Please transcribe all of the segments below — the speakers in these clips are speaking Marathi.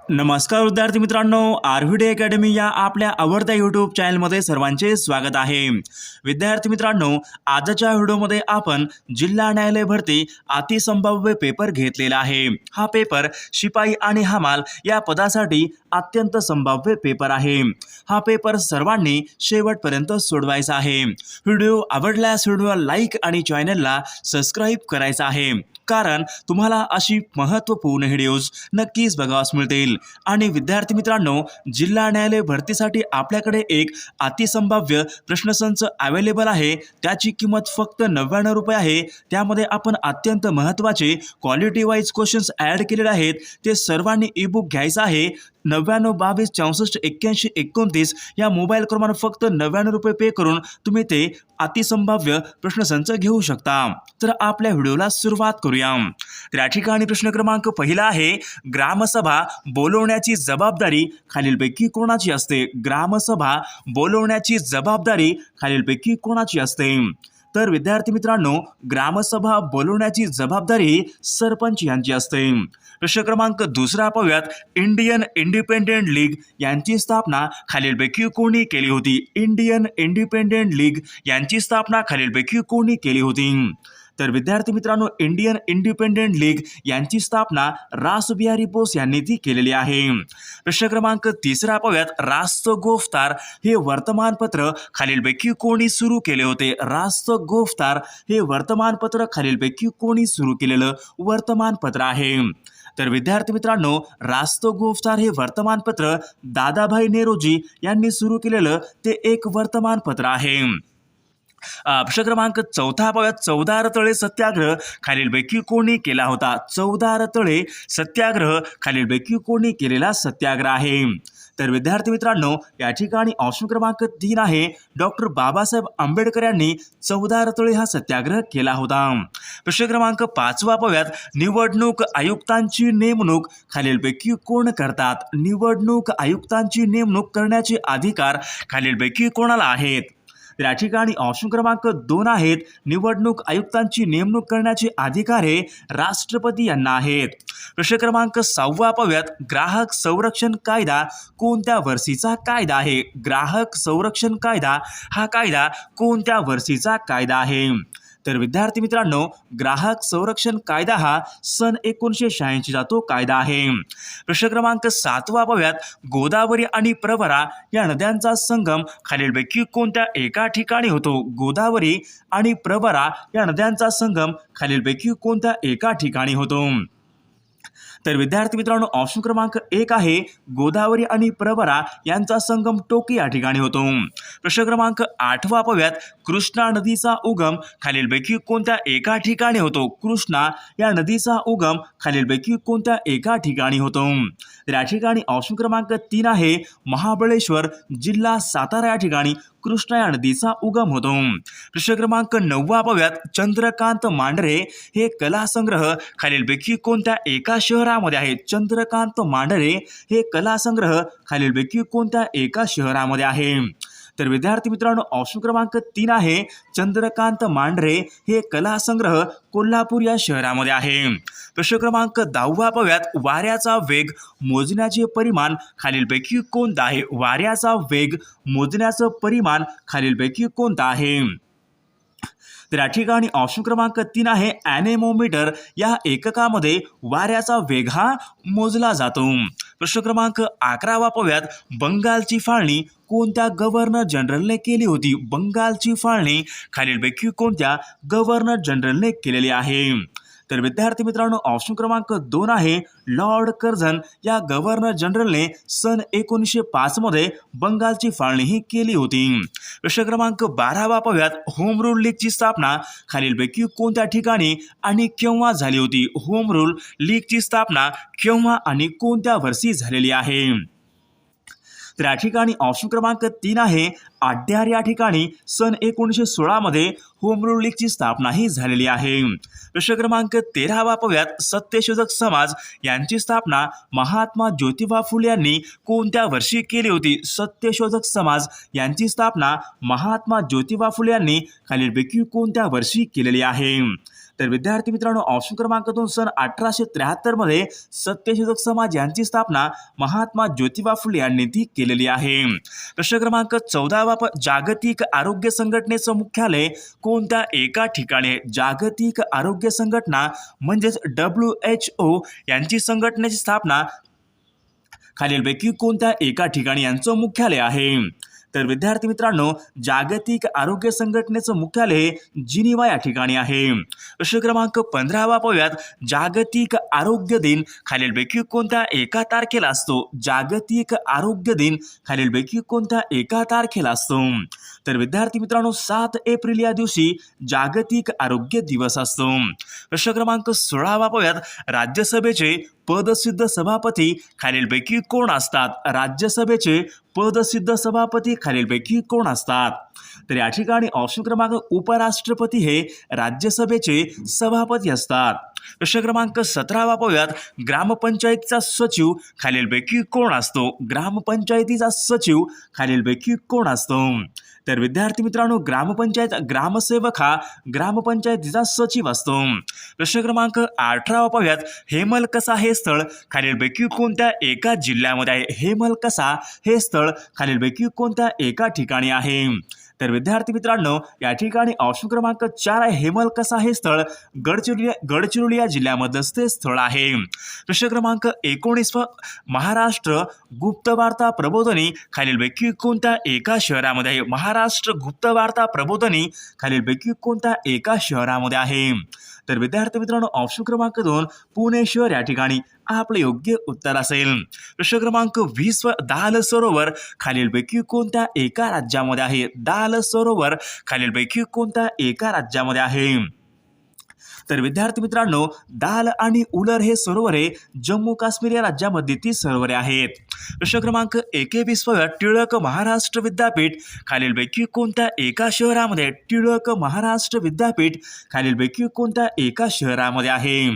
नमस्कार विद्यार्थी मित्रांनो, आरव्हीडी अकॅडमी या आपल्या आवडत्या यूट्यूब चॅनलमध्ये सर्वांचे स्वागत आहे। विद्यार्थी मित्रांनो, आजच्या व्हिडिओमध्ये आपण जिल्हा न्यायालय भरती अतिसंभाव्य पेपर घेतलेला आहे। हा पेपर शिपाई आणि हमाल या पदासाठी अत्यंत संभाव्य पेपर आहे। हा पेपर सर्वांनी शेवटपर्यंत सोडवायचा आहे। व्हिडिओ आवडल्यास व्हिडिओला लाईक आणि चॅनलला सबस्क्राईब करायचं आहे, कारण तुम्हाला अशी महत्त्वपूर्ण व्हिडिओज नक्कीच बघावयास मिळतील। आणि विद्यार्थी मित्रांनो, जिल्हा न्यायालय भरतीसाठी आपल्याकडे एक अतिसंभाव्य प्रश्नसंच अवेलेबल आहे। त्याची किंमत फक्त 99 रुपये आहे। त्यामध्ये आपण अत्यंत महत्त्वाचे क्वालिटी वाईज क्वेश्चन्स ॲड केलेले आहेत। ते सर्वांनी ई बुक घ्यायचं आहे। 99 22 64 81 29 या मोबाईल क्रमांक फक्त 99 रुपये पे करून तुम्ही ते अतिसंभाव्य प्रश्नसंच घेऊ शकता। तर आपल्या व्हिडिओला सुरुवात करूया। तर या ठिकाणी प्रश्न क्रमांक पहिला आहे, ग्रामसभा बोलवण्याची जबाबदारी खालीलपैकी कोणाची असते? ग्रामसभा बोलवण्याची जबाबदारी खालीलपैकी कोणाची असते? तर विद्यार्थी मित्रांनो, ग्रामसभा बोलवण्याची जबाबदारी सरपंच यांची असते। प्रश्न क्रमांक दुसरा पाहूयात, इंडियन इंडिपेंडेंट लीग यांची स्थापना खालीलपैकी कोणी केली होती? इंडियन इंडिपेंडेंट लीग यांची स्थापना खालीलपैकी कोणी केली होती? तर विद्यार्थी मित्रांनो, इंडियन इंडिपेंडेंट लीग यांची स्थापना रासबिहारी बोस यांनी ती केलेली आहे। प्रश्न क्रमांक तिसरा पाहूयात, राष्ट्रगोफ्तार हे वर्तमानपत्र खालीलपैकी कोणी सुरू केले होते? राष्ट्रगोफ्तार हे वर्तमानपत्र खालीलपैकी कोणी सुरू केलेलं वर्तमानपत्र आहे? तर विद्यार्थी मित्रांनो, राष्ट्रगोफ्तार हे वर्तमानपत्र दादाभाई नेरोजी यांनी सुरू केलेलं ते एक वर्तमानपत्र आहे। प्रश्न क्रमांक चौथा पाहूयात, चौदार तळे सत्याग्रह खालीलपैकी कोणी केला होता? चौदार तळे सत्याग्रह खालीलपैकी कोणी केलेला सत्याग्रह आहे? तर विद्यार्थी मित्रांनो, या ठिकाणी ऑप्शन क्रमांक 3 आहे, डॉक्टर बाबासाहेब आंबेडकर यांनी चौदार तळे हा सत्याग्रह केला होता। प्रश्न क्रमांक 5 पाहूयात, निवडणूक आयुक्तांची नेमणूक खालीलपैकी कोण करतात? निवडणूक आयुक्तांची नेमणूक करण्याचे अधिकार खालीलपैकी कोणाला आहेत? तर या ठिकाणी ऑप्शन क्रमांक 2 आहेत, निवडणूक आयुक्तांची नेमणूक करण्याचे अधिकार हे राष्ट्रपती यांना आहेत। प्रश्न क्रमांक 6 पाहूयात, ग्राहक संरक्षण कायदा कोणत्या वर्षीचा कायदा आहे? ग्राहक संरक्षण कायदा हा कायदा कोणत्या वर्षीचा कायदा आहे? तर विद्यार्थी मित्रांनो, ग्राहक संरक्षण कायदा हा सन 1986 चा तो कायदा आहे। प्रश्न क्रमांक 7 पाहूयात, गोदावरी आणि प्रवरा या नद्यांचा संगम खालीलपैकी कोणत्या एका ठिकाणी होतो? गोदावरी आणि प्रवरा या नद्यांचा संगम खालीलपैकी कोणत्या एका ठिकाणी होतो? तर विद्यार्थी मित्रांनो, ऑप्शन क्रमांक 1 आहे, गोदावरी आणि प्रवरा यांचा संगम टोकी या ठिकाणी होतो। प्रश्न क्रमांक 8 पाहूयात, कृष्णा नदीचा उगम खालीलपैकी कोणत्या एका ठिकाणी होतो? कृष्णा या नदीचा उगम खालीलपैकी कोणत्या एका ठिकाणी होतो? तर या ठिकाणी ऑप्शन क्रमांक 3 आहे, महाबळेश्वर जिल्हा सातारा या ठिकाणी कृष्णा या नदीचा उगम होतो। प्रश्न क्रमांक 9 पाहूयात, चंद्रकांत मांढरे हे कलासंग्रह खालीलपैकी कोणत्या एका शहरामध्ये आहे? चंद्रकांत मांढरे हे कलासंग्रह खालीलपैकी कोणत्या एका शहरामध्ये आहे? तर विद्यार्थी मित्रांनो, ऑप्शन क्रमांक 3 आहे, चंद्रकांत मांढरे हे कलासंग्रह कोल्हापूर या शहरामध्ये आहे। प्रश्न क्रमांक 10 पाहूयात, वाऱ्याचा वेग मोजण्याचे परिमाण खालीलपैकी कोणता आहे? वाऱ्याचा वेग मोजण्याचं परिमाण खालीलपैकी कोणता आहे? तर या ठिकाणी ऑप्शन क्रमांक 3 आहे, ॲनेमोमीटर या एककामध्ये वाऱ्याचा वेग हा मोजला जातो। प्रश्न क्रमांक 11 पाहूयात, बंगालची फाळणी कोणत्या गव्हर्नर जनरलने केली होती? बंगालची फाळणी खालीलपैकी कोणत्या गव्हर्नर जनरलने केलेली आहे? तर विद्यार्थी मित्रांनो, ऑप्शन क्रमांक 2 आहे, लॉर्ड कर्झन या गव्हर्नर जनरलने सन 1905 मध्ये बंगालची फाळणी ही केली होती। प्रश्न क्रमांक 12 पाहूयात, होम रूल लीगची स्थापना खालीलपैकी कोणत्या ठिकाणी आणि केव्हा झाली होती? होम रूल लीगची स्थापना केव्हा आणि कोणत्या वर्षी झालेली आहे? तर या ठिकाणी ऑप्शन क्रमांक 3 आहे, आड्यार या ठिकाणी सन 1916 मध्ये होम रूल लीगची स्थापना ही झालेली आहे। प्रश्न क्रमांक 13 पाहूयात, सत्यशोधक समाज यांची स्थापना महात्मा ज्योतिबा फुले यांनी कोणत्या वर्षी केली होती? सत्यशोधक समाज यांची स्थापना महात्मा ज्योतिबा फुले यांनी खालीलपैकी कोणत्या वर्षी केलेली आहे? तर विद्यार्थी मित्रांनो ऑप्शन क्रमांक 2 सन 1873 मध्ये सत्यशोधक समाज यांची स्थापना महात्मा ज्योतिबा फुले यांनी केलेली आहे. प्रश्न क्रमांक 14 जागतिक आरोग्य संघटनेचं मुख्यालय कोणत्या एका ठिकाणी आहे? जागतिक आरोग्य संघटना म्हणजेच WHO यांची संघटनेची स्थापना खालीलपैकी कोणत्या एका ठिकाणी यांचं मुख्यालय आहे? तर विद्यार्थी मित्रांनो जागतिक आरोग्य संघटनेचं मुख्यालय जिनिव्हा या ठिकाणी आहे. प्रश्न क्रमांक 15 पाहूयात. जागतिक आरोग्य दिन खालीलपैकी कोणत्या एका तारखेला असतो? जागतिक आरोग्य दिन खालीलपैकी कोणत्या एका तारखेला असतो? तर विद्यार्थी मित्रांनो 7 एप्रिल या दिवशी जागतिक आरोग्य दिवस असतो. प्रश्न क्रमांक 16 पाहूयात. राज्यसभेचे पदसिद्ध सभापती खालीलपैकी कोण असतात? राज्यसभेचे पदसिद्ध सभापती खालीलपैकी कोण असतात? तर या ठिकाणी ऑप्शन क्रमांक उपराष्ट्रपती हे राज्यसभेचे सभापती असतात. प्रश्न क्रमांक 17 पाहूयात. ग्रामपंचायतीचा सचिव खालीलपैकी कोण असतो? ग्रामपंचायतीचा सचिव खालीलपैकी कोण असतो? तर विद्यार्थी मित्रांनो ग्रामसेवक हा ग्रामपंचायतीचा सचिव असतो. प्रश्न क्रमांक 18 पाहूयात. हेमलकसा हे स्थळ खालीलपैकी कोणत्या एका जिल्ह्यामध्ये आहे? हेमलकसा हे स्थळ खालीलपैकी कोणत्या एका ठिकाणी आहे? तर विद्यार्थी मित्रांनो या ठिकाणी ऑप्शन क्रमांक 4 आहे. हेमलकसा हे स्थळ गडचिरोली या जिल्ह्यामधलं ते स्थळ आहे. प्रश्न क्रमांक 19 महाराष्ट्र गुप्तवार्ता प्रबोधिनी खालीलपैकी कोणत्या एका शहरामध्ये आहे? महाराष्ट्र गुप्तवार्ता प्रबोधिनी खालीलपैकी कोणत्या एका शहरामध्ये आहे? तर विद्यार्थी मित्रांनो ऑप्शन क्रमांक 2 पुणे शहर या ठिकाणी आपले योग्य उत्तर असेल. प्रश्न क्रमांक 20 दाल सरोवर खालीलपैकी कोणत्या एका राज्यामध्ये आहे? दाल सरोवर खालीलपैकी कोणत्या एका राज्यामध्ये आहे? तर विद्यार्थी मित्रांनो दाल आणि उलर हे सरोवरे जम्मू काश्मीर या राज्यामध्ये ती सरोवरे आहेत. प्रश्न क्रमांक 21 टिळक महाराष्ट्र विद्यापीठ खालीलपैकी कोणत्या एका शहरामध्ये? टिळक महाराष्ट्र विद्यापीठ खालीलपैकी कोणत्या एका शहरामध्ये आहे?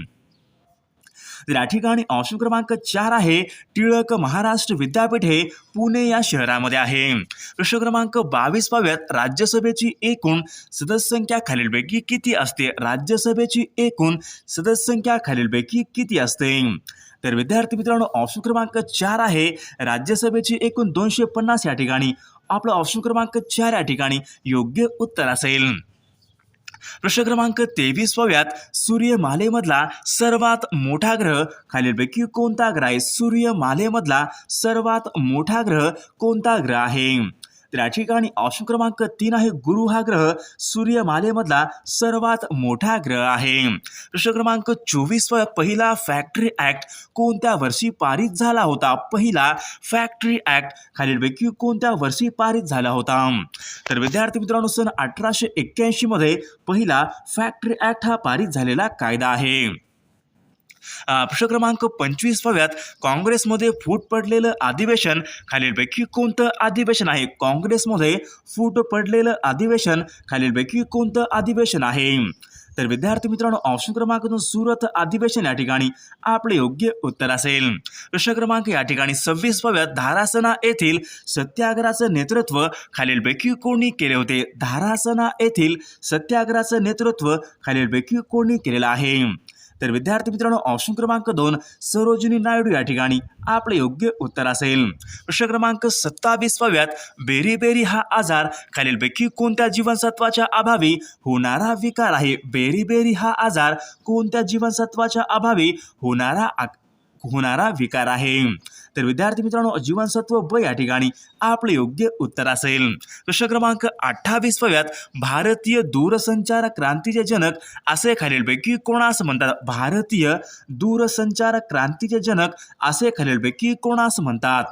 तर या ठिकाणी ऑप्शन क्रमांक 4 आहे. टिळक महाराष्ट्र विद्यापीठ हे पुणे या शहरामध्ये आहे. प्रश्न क्रमांक 22 पाहूयात. राज्यसभेची एकूण सदस्य संख्या खालीलपैकी किती असते? राज्यसभेची एकूण सदस्य संख्या खालीलपैकी किती असते? तर विद्यार्थी मित्रांनो ऑप्शन क्रमांक 4 आहे. राज्यसभेची एकूण 250 या ठिकाणी आपलं ऑप्शन क्रमांक 4 या ठिकाणी योग्य उत्तर असेल. प्रश्न क्रमांक 23 पाहूयात. सूर्यमालेमधला सर्वात मोठा ग्रह खालीलपैकी कोणता ग्रह आहे? सूर्यमालेमधला सर्वात मोठा ग्रह कोणता ग्रह आहे? तर या ठिकाणी ऑप्शन क्रमांक 3 आहे. गुरु हा ग्रह सूर्यमालेमधला सर्वात मोठा ग्रह आहे. प्रश्न क्रमांक 24 पहिला फॅक्टरी ऍक्ट कोणत्या वर्षी पारित झाला होता? पहिला फॅक्टरी ऍक्ट खालीलपैकी कोणत्या वर्षी पारित झाला होता? तर विद्यार्थी मित्रांनो सन 1881 मध्ये पहिला फॅक्टरी ऍक्ट हा पारित झालेला कायदा आहे. प्रश्न क्रमांक 25 पाहूयात. काँग्रेसमध्ये फूट पडलेलं अधिवेशन खालीलपैकी कोणतं अधिवेशन आहे? काँग्रेसमध्ये फूट पडलेलं अधिवेशन खालीलपैकी कोणतं अधिवेशन आहे? तर विद्यार्थी मित्रांनो ऑप्शन क्रमांक 2 सुरत अधिवेशन या ठिकाणी आपले योग्य उत्तर असेल. प्रश्न क्रमांक या ठिकाणी 26 पाहूयात. धारासना येथील सत्याग्रहाचं नेतृत्व खालीलपैकी कोणी केले होते? धारासना येथील सत्याग्रहाचं नेतृत्व खालीलपैकी कोणी केलेलं आहे? तर विद्यार्थी मित्रांनो ऑप्शन क्रमांक 2 सरोजिनी नायडू या ठिकाणी आपले योग्य उत्तर असेल. प्रश्न क्रमांक 27 पाहूयात. बेरीबेरी हा आजार खालीलपैकी कोणत्या जीवनसत्वाच्या अभावी होणारा विकार आहे? बेरीबेरी हा आजार कोणत्या जीवनसत्वाच्या अभावी होणारा विकार आहे? तर विद्यार्थी मित्रांनो जीवनसत्व ब या ठिकाणी आपले योग्य उत्तर असेल. प्रश्न क्रमांक 28 पाहूयात. भारतीय दूरसंचार क्रांतीचे जनक असे खालीलपैकी कोणास म्हणतात? भारतीय दूरसंचार क्रांतीचे जनक असे खालीलपैकी कोणास म्हणतात?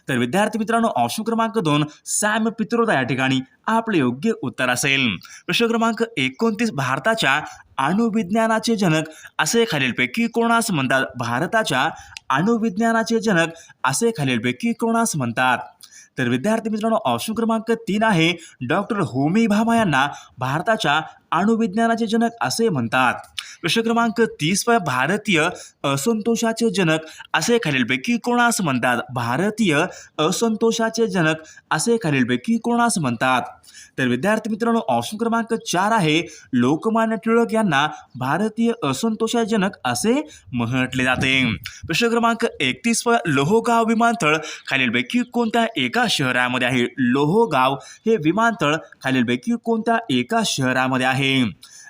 तर विद्यार्थी मित्रांनो ऑप्शन क्रमांक 2 सॅम पित्रोदा या ठिकाणी आपले योग्य उत्तर असेल. प्रश्न क्रमांक 29 भारताच्या अणुविज्ञानाचे जनक असे खालीलपैकी कोणास म्हणतात? भारताच्या अणुविज्ञानाचे जनक असे खालीलपैकी कोणास म्हणतात? तर विद्यार्थी मित्रांनो ऑप्शन क्रमांक 3 आहे. डॉक्टर होमी भाभा यांना भारताच्या अणुविज्ञानाचे जनक असे म्हणतात. प्रश्न क्रमांक 30 भारतीय असंतोषाचे जनक असे खालीलपैकी कोणास म्हणतात? भारतीय असंतोषाचे जनक असे खालीलपैकी कोणास म्हणतात? तर विद्यार्थी मित्रांनो ऑप्शन क्रमांक 4 आहे लोकमान्य टिळक यांना भारतीय असंतोषाचे जनक असे म्हटले जाते. प्रश्न क्रमांक 31 लोहगाव विमानतळ खालीलपैकी कोणत्या एका शहरामध्ये आहे? लोहगाव हे विमानतळ खालीलपैकी कोणत्या एका शहरामध्ये आहे?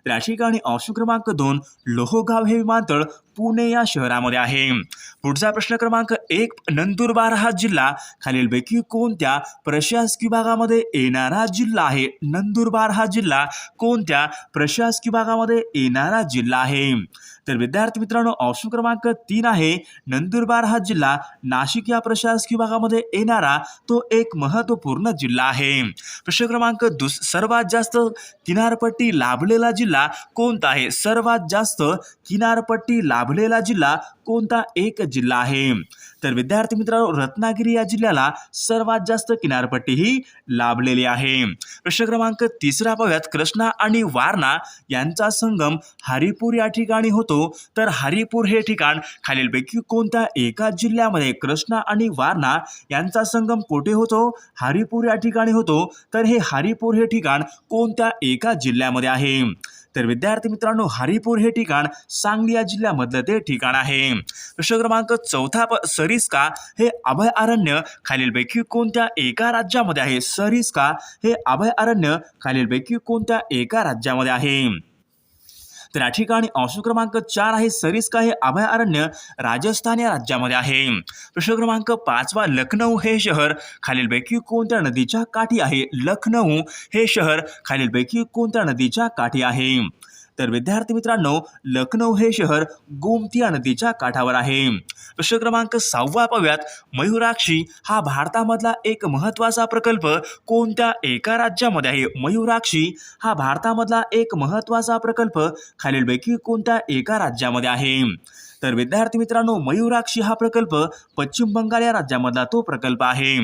तर या ठिकाणी ऑप्शन क्रमांक 2 लोहगाव हे विमानतळ पुणे या शहरामध्ये आहे. पुढचा प्रश्न क्रमांक 1 नंदुरबार हा जिल्हा खालीलपैकी कोणत्या प्रशासकीय विभागामध्ये येणारा जिल्हा आहे? नंदुरबार हा जिल्हा कोणत्या प्रशासकीय विभागामध्ये येणारा जिल्हा आहे? तर विद्यार्थी मित्रांनो ऑप्शन क्रमांक 3 आहे नंदुरबार हा जिल्हा नाशिक या प्रशासकीय विभागामध्ये येणारा तो एक महत्त्वपूर्ण जिल्हा आहे. प्रश्न क्रमांक सर्वात जास्त किनारपट्टी लाभलेला जिल्हा कोणता आहे? सर्वात जास्त किनारपट्टी लाभलेला जिल्हा कोणता एक जिल्हा आहे? तर विद्यार्थी मित्रांनो रत्नागिरी या जिल्ह्याला सर्वात जास्त किनारपट्टी ही लाभलेली आहे. प्रश्न क्रमांक 3 पाहूयात कृष्णा आणि वारणा यांचा संगम हरिपूर या ठिकाणी होतो. तर हरिपूर हे ठिकाण खालीलपैकी कोणत्या एका जिल्ह्यामध्ये? कृष्णा आणि वारणा यांचा संगम कुठे होतो? हरिपूर या ठिकाणी होतो. तर हे हरिपूर हे ठिकाण कोणत्या एका जिल्ह्यामध्ये आहे? तर विद्यार्थी मित्रांनो हरिपूर हे ठिकाण सांगली या जिल्ह्यामधलं ते ठिकाण आहे. प्रश्न क्रमांक 4 सरिस्का हे अभयारण्य खालीलपैकी कोणत्या एका राज्यामध्ये आहे? सरिस्का हे अभयारण्य खालीलपैकी कोणत्या एका राज्यामध्ये आहे? तर या ठिकाणी ऑप्शन क्रमांक 4 आहे सरिस्का हे अभयारण्य राजस्थान या राज्यामध्ये आहे. प्रश्न क्रमांक 5 लखनौ हे शहर खालीलपैकी कोणत्या नदीच्या काठी आहे? लखनौ हे शहर खालीलपैकी कोणत्या नदीच्या काठी आहे? तर विद्यार्थी मित्रांनो लखनौ हे शहर गोमती या नदीच्या काठावर आहे. प्रश्न क्रमांक 6 पाहूयात मयुराक्षी हा भारतामधला एक महत्त्वाचा प्रकल्प कोणत्या एका राज्यामध्ये आहे? मयुराक्षी हा भारतामधला एक महत्त्वाचा प्रकल्प खालीलपैकी कोणत्या एका राज्यामध्ये आहे? तर विद्यार्थी मित्रांनो मयुराक्षी हा प्रकल्प पश्चिम बंगाल या राज्यामधला तो प्रकल्प आहे.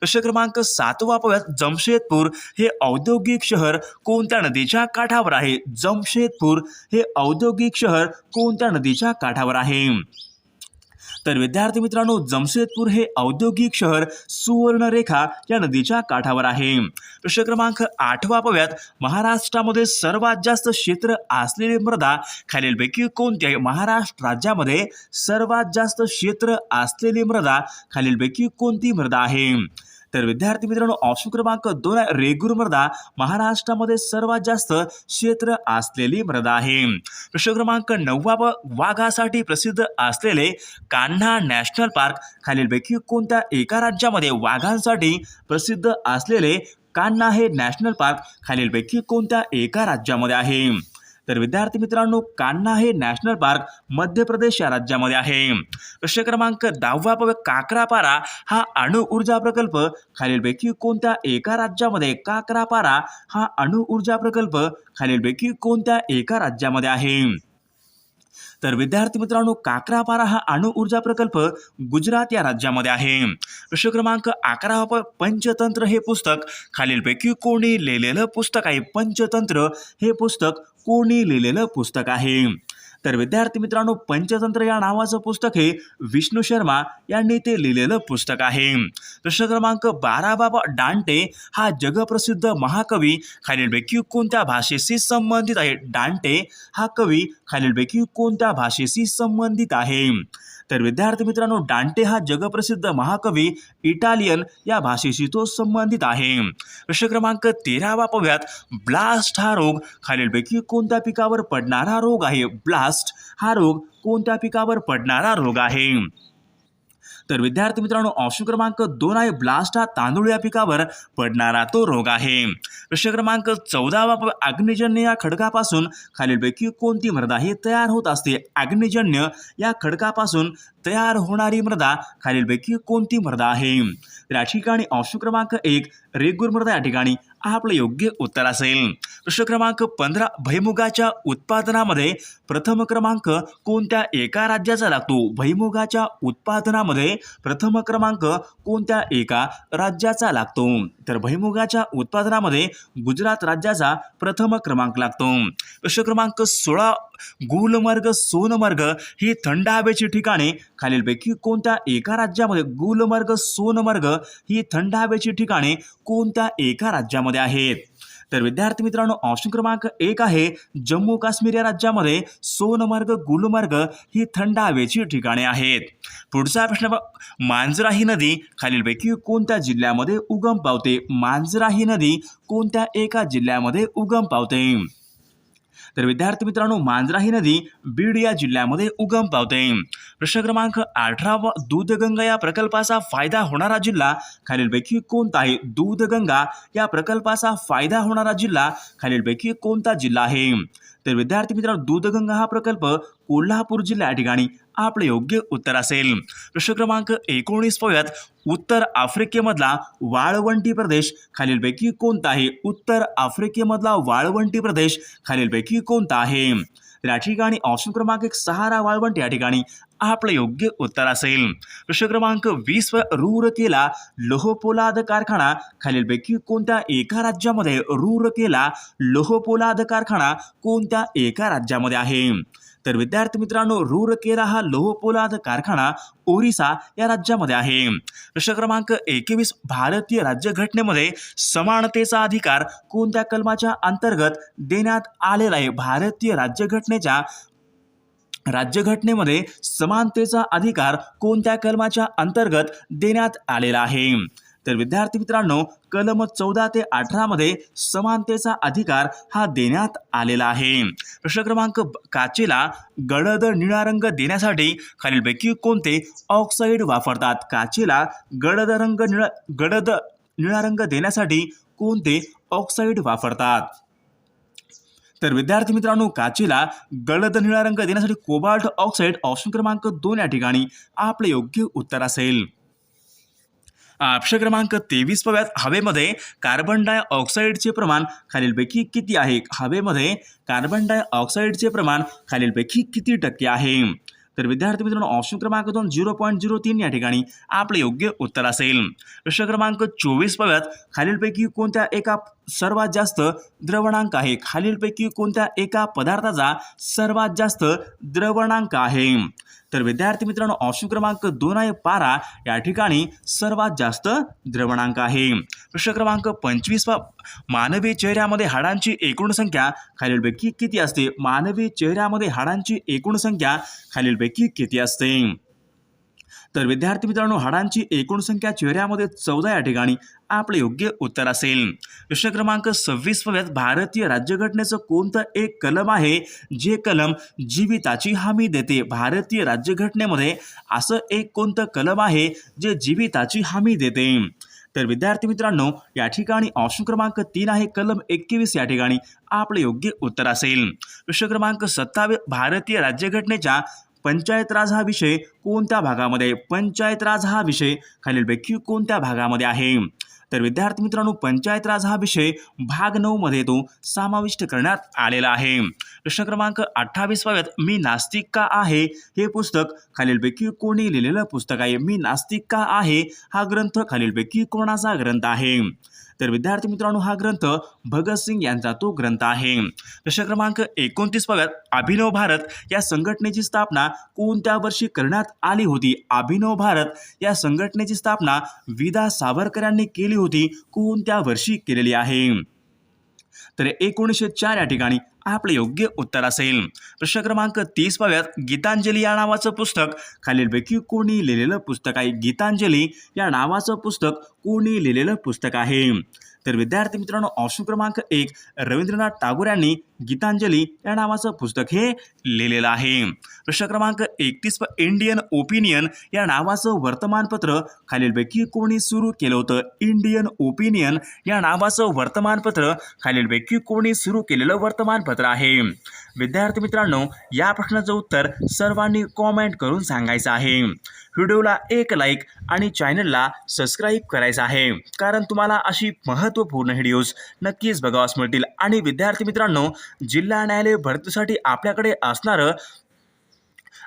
प्रश्न क्रमांक 7 पाहूयात जमशेदपूर हे औद्योगिक शहर कोणत्या नदीच्या काठावर आहे? जमशेदपूर हे औद्योगिक शहर कोणत्या नदीच्या काठावर आहे? तर विद्यार्थी मित्रांनो जमशेदपूर हे औद्योगिक शहर सुवर्णरेखा या नदीच्या काठावर आहे. प्रश्न क्रमांक 8 पाहूयात महाराष्ट्रामध्ये सर्वात जास्त क्षेत्र असलेली मृदा खालीलपैकी कोणती आहे? महाराष्ट्र राज्यामध्ये सर्वात जास्त क्षेत्र असलेली मृदा खालीलपैकी कोणती मृदा आहे? तर विद्यार्थी मित्रांनो ऑप्शन क्रमांक 2 रेगूर मृदा महाराष्ट्रामध्ये सर्वात जास्त क्षेत्र असलेली मृदा आहे. प्रश्न क्रमांक 9 वाघासाठी प्रसिद्ध असलेले कान्हा नॅशनल पार्क खालीलपैकी कोणत्या एका राज्यामध्ये? वाघांसाठी प्रसिद्ध असलेले कान्हा हे नॅशनल पार्क खालीलपैकी कोणत्या एका राज्यामध्ये आहे? तर विद्यार्थी मित्रांनो कान्हा हे नॅशनल पार्क मध्य प्रदेश या राज्यामध्ये आहे. प्रश्न क्रमांक 10 काकरापारा हा अणु ऊर्जा प्रकल्प खालीलपैकी कोणत्या एका राज्यामध्ये? काकरापारा हा अणु ऊर्जा प्रकल्प खालीलपैकी कोणत्या एका राज्यामध्ये आहे? तर विद्यार्थी मित्रांनो काकरापारा हा अणु ऊर्जा प्रकल्प गुजरात या राज्यामध्ये आहे. प्रश्न क्रमांक 11 पंचतंत्र हे पुस्तक खालीलपैकी कोणी लिहिलेलं पुस्तक आहे? पंचतंत्र हे पुस्तक कोणी लिहिलेलं पुस्तक आहे? तर विद्यार्थी मित्रांनो पंचतंत्र या नावाचं पुस्तक हे विष्णू शर्मा यांनी ते लिहिलेलं पुस्तक आहे. प्रश्न क्रमांक 12 डांटे हा जगप्रसिद्ध महाकवी खालीलपैकी कोणत्या भाषेशी संबंधित आहे? डांटे हा कवी खालीलपैकी कोणत्या भाषेशी संबंधित आहे? तर विद्यार्थी मित्रांनो डांटे हा जगप्रसिद्ध महाकवी इटालियन या भाषेशी तो संबंधित आहे. प्रश्न क्रमांक 13 पाहूयात ब्लास्ट हा रोग खालीलपैकी कोणत्या पिकावर पडणारा रोग आहे? ब्लास्ट हा रोग कोणत्या पिकावर पडणारा रोग आहे? तर विद्यार्थी मित्रांनो ऑप्शन क्रमांक 2 आहे ब्लास्ट हा तांदूळ या पिकावर पडणारा तो रोग आहे. प्रश्न क्रमांक 14 अग्निजन्य या खडकापासून खालीलपैकी कोणती मृदा ही तयार होत असते? अग्निजन्य या खडकापासून तयार होणारी मृदा खालीलपैकी कोणती मृदा आहे? तर या ठिकाणी ऑप्शन क्रमांक 1 रेगूर मृदा या ठिकाणी आपलं योग्य उत्तर असेल. प्रश्न क्रमांक 15 भुईमुगाच्या उत्पादनामध्ये प्रथम क्रमांक कोणत्या एका राज्याचा लागतो? भुईमुगाच्या उत्पादनामध्ये प्रथम क्रमांक कोणत्या एका राज्याचा लागतो? तर भुईमुगाच्या उत्पादनामध्ये गुजरात राज्याचा प्रथम क्रमांक लागतो। प्रश्न क्रमांक 16, गुलमर्ग सोनमर्ग ही थंड हवेची ठिकाणे खालीलपैकी कोणत्या एका राज्यामध्ये गुलमर्ग सोनमर्ग ही थंड हवेची ठिकाणे कोणत्या एका राज्यामध्ये आहेत? तर विद्यार्थी मित्रांनो ऑप्शन क्रमांक 1 आहे जम्मू काश्मीर या राज्यामध्ये सोनमर्ग गुलमर्ग ही थंड हवेची ठिकाणे आहेत। पुढचा प्रश्न मांजरा ही नदी खालीलपैकी कोणत्या जिल्ह्यामध्ये उगम पावते? मांजरा ही नदी कोणत्या एका जिल्ह्यामध्ये उगम पावते? तर विद्यार्थी मित्रांनो मांजरा ही नदी बीड या जिल्ह्यामध्ये उगम पावते। प्रश्न क्रमांक 18, दूधगंगा या प्रकल्पाचा फायदा होणारा जिल्हा खालीलपैकी कोणता आहे? दूधगंगा या प्रकल्पाचा फायदा होणारा जिल्हा खालीलपैकी कोणता जिल्हा आहे? तर विद्यार्थी मित्रांनो दूधगंगा हा प्रकल्प कोल्हापूर जिल्ह्या ठिकाणी आपले योग्य उत्तर असेल। प्रश्न क्रमांक 19 पाहूयात, उत्तर आफ्रिकेमधला वाळवंटी प्रदेश खालीलपैकी कोणता आहे? उत्तर आफ्रिकेमधला वाळवंटी प्रदेश खालीलपैकी कोणता आहे? तर या ठिकाणी ऑप्शन क्रमांक 1 सहारा वाळवंट या ठिकाणी आपले योग्य उत्तर असेल। प्रश्न क्रमांक 20, रूरकेला लोहपोलाद कारखाना खालीलपैकी कोणत्या एका राज्यामध्ये रूरकेला लोहपोलाद कारखाना कोणत्या एका राज्यामध्ये आहे? तर विद्यार्थी मित्रांनो रूरकेला हा लोहपोलाद कारखाना ओरिसा या राज्यामध्ये आहे। प्रश्न क्रमांक 21, भारतीय राज्यघटनेमध्ये समानतेचा अधिकार कोणत्या कलमाच्या अंतर्गत देण्यात आलेला आहे? भारतीय राज्यघटनेमध्ये समानतेचा अधिकार कोणत्या कलमाच्या अंतर्गत देण्यात आलेला आहे? तर विद्यार्थी मित्रांनो कलम 14 ते 18 मध्ये समानतेचा अधिकार हा देण्यात आलेला आहे। प्रश्न क्रमांक काचेला गडद निळा रंग देण्यासाठी खालीलपैकी कोणते ऑक्साईड वापरतात? काचेला गडद निळा रंग देण्यासाठी कोणते ऑक्साईड वापरतात? तर विद्यार्थी मित्रांनो काचेला गडद निळा रंग देण्यासाठी कोबाल्ट ऑक्साईड ऑप्शन क्रमांक 2 या ठिकाणी आपले योग्य उत्तर असेल। प्रश्न क्रमांक 23 पाहूयात, हवेमध्ये कार्बन डायऑक्साईडचे प्रमाण खालीलपैकी किती आहे? हवेमध्ये कार्बन डायऑक्साईडचे प्रमाण खालीलपैकी किती टक्के आहे? तर विद्यार्थी मित्रांनो ऑप्शन क्रमांक 2 0.03 या ठिकाणी आपले योग्य उत्तर असेल। प्रश्न क्रमांक 24 पाहूयात, खालीलपैकी कोणत्या एका सर्वात जास्त द्रवणांक आहे? खालीलपैकी कोणत्या एका पदार्थाचा सर्वात जास्त द्रवणांक आहे? तर विद्यार्थी मित्रांनो ऑप्शन क्रमांक 2 आहे पारा या ठिकाणी सर्वात जास्त द्रवणांक आहे। प्रश्न क्रमांक 25, मानवी चेहऱ्यामध्ये हाडांची एकूण संख्या खालीलपैकी किती असते? मानवी चेहऱ्यामध्ये हाडांची एकूण संख्या खालीलपैकी किती असते? तर विद्यार्थी मित्रांनो हाडांची एकूण संख्या चेहऱ्यामध्ये 14 या ठिकाणी आपले योग्य उत्तर असेल। प्रश्न क्रमांक 26 पाहूयात, भारतीय राज्यघटनेचं कोणतं एक कलम आहे जे कलम जीविताची हमी देते? भारतीय राज्यघटनेमध्ये असं एक कोणतं कलम आहे जे जीविताची हमी देते? तर विद्यार्थी मित्रांनो या ठिकाणी ऑप्शन क्रमांक 3 आहे कलम 21 या ठिकाणी आपले योग्य उत्तर असेल। प्रश्न क्रमांक 27, भारतीय राज्यघटनेच्या पंचायत राज हा विषय कोणत्या भागामध्ये? पंचायत राज हा विषय खालीलपैकी कोणत्या भागामध्ये आहे? तर विद्यार्थी मित्रांनो पंचायत राज हा विषय भाग 9 मध्ये तो समाविष्ट करण्यात आलेला आहे। प्रश्न क्रमांक 28 पाहूयात, मी नास्तिक का आहे हे पुस्तक खालीलपैकी कोणी लिहिलेलं पुस्तक आहे? मी नास्तिक का आहे हा ग्रंथ खालीलपैकी कोणाचा ग्रंथ आहे? तर विद्यार्थी मित्रांनो हा ग्रंथ भगतसिंग यांचा तो ग्रंथ आहे। प्रश्न क्रमांक 29 पाहूयात, अभिनव भारत या संघटनेची स्थापना कोणत्या वर्षी करण्यात आली होती? अभिनव भारत या संघटनेची स्थापना विदा सावरकर यांनी केली होती, कोणत्या वर्षी केलेली आहे? तर 1904 या ठिकाणी आपले योग्य उत्तर असेल। प्रश्न क्रमांक 30 पाहूयात, गीतांजली या नावाचं पुस्तक खालीलपैकी कोणी लिहिलेलं पुस्तक आहे? गीतांजली या नावाचं पुस्तक कोणी लिहिलेलं पुस्तक आहे? तर विद्यार्थी मित्रांनो ऑप्शन क्रमांक 1 रवींद्रनाथ टागोर यांनी गीतांजली या नावाचं पुस्तक हे लिहिलेलं आहे। प्रश्न क्रमांक 31, इंडियन ओपिनियन या नावाचं वर्तमानपत्र खालीलपैकी कोणी सुरू केलं होतं? इंडियन ओपिनियन या नावाचं वर्तमानपत्र खालीलपैकी कोणी सुरू केलेलं वर्तमानपत्र आहे? विद्यार्थी मित्रांनो या प्रश्नाचं उत्तर सर्वांनी कॉमेंट करून सांगायचं आहे। व्हिडिओला एक लाईक आणि चॅनलला सबस्क्राईब करायचं आहे, कारण तुम्हाला अशी महत्त्वपूर्ण व्हिडिओज नक्कीच बघावास मिळतील। आणि विद्यार्थी मित्रांनो जिल्हा न्यायालय भरतीसाठी आपल्याकडे असणारं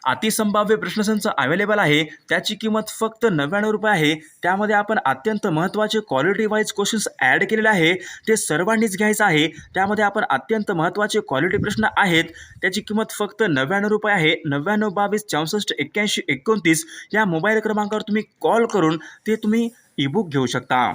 अतिसंभाव्य प्रश्नसंच अवेलेबल आहे. त्याची किंमत फक्त 99 रुपये आहे. त्यामध्ये आपण अत्यंत महत्त्वाचे क्वालिटी वाईज क्वेश्चन्स ॲड केलेले आहे. ते सर्वांनीच घ्यायचं आहे. त्यामध्ये आपण अत्यंत महत्त्वाचे क्वालिटी प्रश्न आहेत. त्याची किंमत फक्त 99 रुपये आहे. 99 22 64 81 29 या मोबाईल क्रमांकावर तुम्ही कॉल करून ते तुम्ही ई बुक घेऊ शकता.